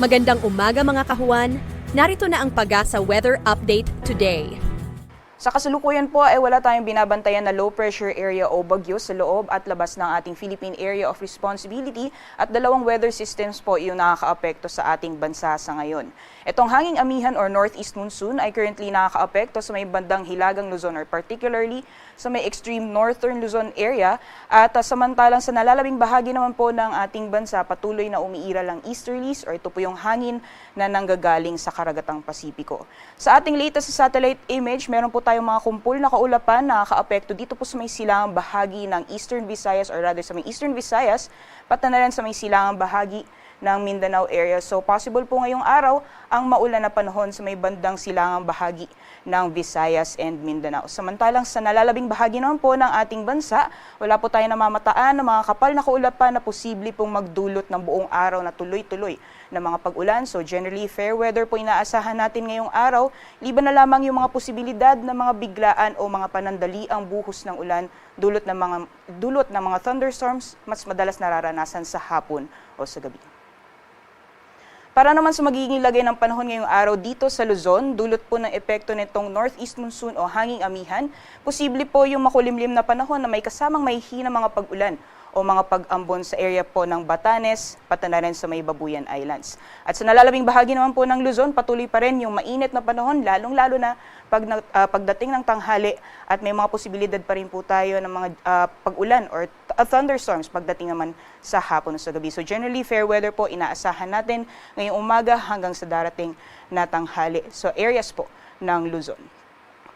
Magandang umaga mga kahuan, narito na ang Pag-asa Weather Update today. Sa kasalukuyan po ay wala tayong binabantayan na low pressure area o bagyo sa loob at labas ng ating Philippine Area of Responsibility at dalawang weather systems po yung nakakaapekto sa ating bansa sa ngayon. Itong hanging amihan or northeast monsoon ay currently nakakaapekto sa may bandang Hilagang Luzon or particularly sa may extreme northern Luzon area at samantalang sa nalalabing bahagi naman po ng ating bansa patuloy na umiiral ang easterlies or ito po yung hangin na nanggagaling sa karagatang Pasipiko. Sa ating latest satellite image, meron po tayong mga kumpul na kaulapan na nakaapekto dito po sa may silangang bahagi ng Eastern Visayas or rather sa may Eastern Visayas, pati na rin sa may silangang bahagi ng Mindanao area. So possible po ngayong araw ang maulan na panahon sa may bandang silangang bahagi ng Visayas and Mindanao. Samantalang sa nalalabing bahagi naman po ng ating bansa, wala po tayo namamataan ng mga kapal na kaulapan na posible pong magdulot ng buong araw na tuloy-tuloy na mga pag-ulan. So generally, fair weather po inaasahan natin ngayong araw, liban na lamang yung mga posibilidad ng mga biglaan o mga panandali ang buhos ng ulan dulot ng mga thunderstorms mas madalas nararanasan sa hapon o sa gabi. Para naman sa magiging lagay ng panahon ngayong araw dito sa Luzon, dulot po ng epekto nitong northeast monsoon o hanging amihan, posible po yung makulimlim na panahon na may kasamang mahihina mga pag-ulan o mga pag-ambon sa area po ng Batanes, pati na rin sa may Babuyan Islands. At sa nalalabing bahagi naman po ng Luzon, patuloy pa rin yung mainit na panahon, lalong-lalo na pagdating ng tanghali at may mga posibilidad pa rin po tayo ng mga pag-ulan or thunderstorms pagdating naman sa hapon o sa gabi. So generally, fair weather po inaasahan natin ngayong umaga hanggang sa darating na tanghali. So areas po ng Luzon.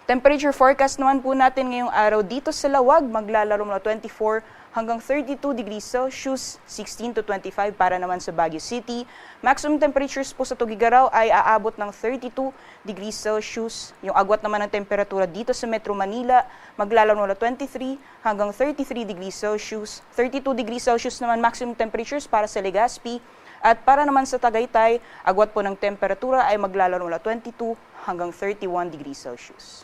Temperature forecast naman po natin ngayong araw dito sa Lawag, maglalaro mula 24 hanggang 32 degrees Celsius, 16 to 25 para naman sa Baguio City. Maximum temperatures po sa Tugigaraw ay aabot ng 32 degrees Celsius. Yung agwat naman ng temperatura dito sa Metro Manila, maglalaro mula 23 hanggang 33 degrees Celsius. 32 degrees Celsius naman maximum temperatures para sa Legazpi. At para naman sa Tagaytay, agwat po ng temperatura ay maglalaro mula 22 hanggang 31 degrees Celsius.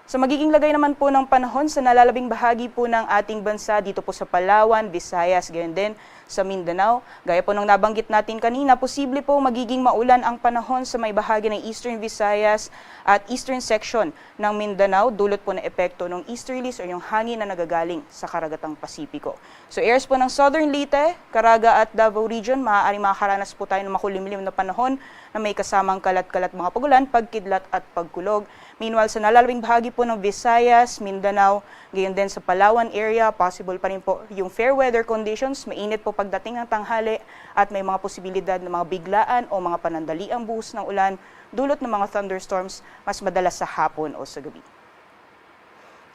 Sa magiging lagay naman po ng panahon sa nalalabing bahagi po ng ating bansa dito po sa Palawan, Visayas, gayon din sa Mindanao. Gaya po ng nabanggit natin kanina, posible po magiging maulan ang panahon sa may bahagi ng Eastern Visayas at Eastern section ng Mindanao dulot po ng epekto ng easterlies o yung hangin na nagagaling sa karagatang Pasipiko. So areas po ng Southern Leyte, Caraga at Davao Region, maaaring makakaranas po tayo ng makulimlim na panahon na may kasamang kalat-kalat mga pagulan, pagkidlat at pagkulog. Meanwhile, sa nalalabing bahagi po ng Visayas, Mindanao, gayon din sa Palawan area, possible pa rin po yung fair weather conditions, mainit po pagdating ng tanghali at may mga posibilidad ng mga biglaan o mga panandaliang buhos ng ulan, dulot ng mga thunderstorms mas madalas sa hapon o sa gabi.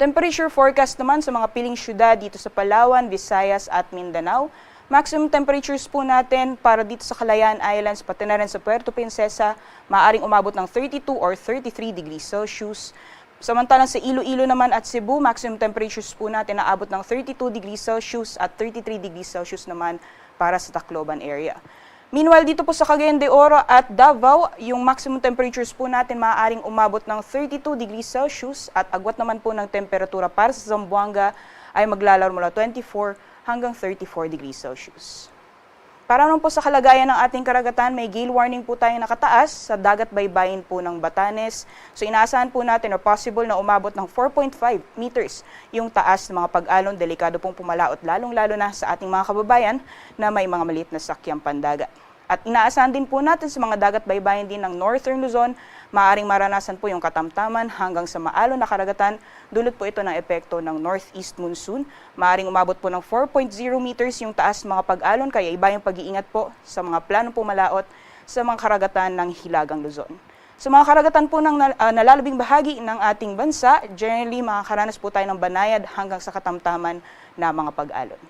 Temperature forecast naman sa mga piling syudad dito sa Palawan, Visayas at Mindanao. Maximum temperatures po natin para dito sa Kalayaan Islands, pati na rin sa Puerto Princesa, maaaring umabot ng 32 or 33 degrees Celsius. Samantalang sa Iloilo naman at Cebu, maximum temperatures po natin naabot ng 32 degrees Celsius at 33 degrees Celsius naman para sa Tacloban area. Meanwhile, dito po sa Cagayan de Oro at Davao, yung maximum temperatures po natin maaaring umabot ng 32 degrees Celsius at agwat naman po ng temperatura para sa Zamboanga ay maglalaro mula 24 hanggang 34 degrees Celsius. Para naman po sa kalagayan ng ating karagatan, may gale warning po tayong nakataas sa dagat baybayin po ng Batanes. So inaasahan po natin or possible na umabot ng 4.5 meters yung taas ng mga pag-alon. Delikado pong pumalaot lalong-lalo na sa ating mga kababayan na may mga maliit na sakyang pandagat. At inaasahan din po natin sa mga dagat baybayin din ng Northern Luzon, maaaring maranasan po yung katamtaman hanggang sa maalon na karagatan. Dulot po ito ng epekto ng northeast monsoon. Maaaring umabot po ng 4.0 meters yung taas mga pag-alon, kaya iba yung pag-iingat po sa mga planong pumalaot sa mga karagatan ng Hilagang Luzon. Sa mga karagatan po ng nalalabing bahagi ng ating bansa, generally makakaranas po tayo ng banayad hanggang sa katamtaman na mga pag-alon.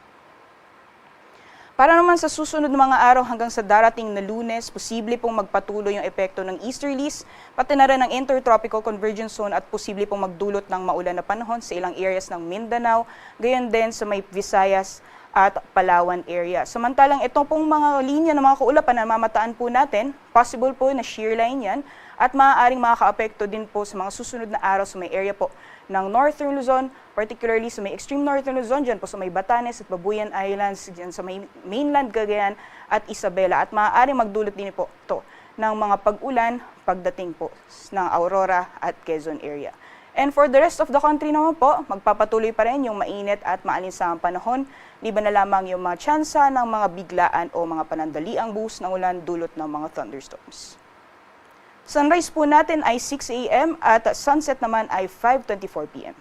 Para naman sa susunod na mga araw hanggang sa darating na Lunes, posible pong magpatuloy yung epekto ng easterlies, pati na rin ang intertropical convergence zone at posible pong magdulot ng maulan na panahon sa ilang areas ng Mindanao, gayon din sa may Visayas at Palawan area. Samantalang ito pong mga linya ng mga kaulapan na mamataan po natin, possible po na shear line yan at maaaring makakaapekto din po sa mga susunod na araw sa may area po ng Northern Luzon, particularly sa may extreme Northern Luzon, dyan po sa may Batanes at Babuyan Islands, dyan sa may mainland Cagayan at Isabela. At maaaring magdulot din po ito ng mga pag-ulan pagdating po ng Aurora at Quezon area. And for the rest of the country naman po, magpapatuloy pa rin yung mainit at maalinsangang panahon, liban na lamang yung mga tsansa ng mga biglaan o mga panandaliang buhos ng ulan dulot ng mga thunderstorms. Sunrise po natin ay 6 a.m. at sunset naman ay 5:24 p.m.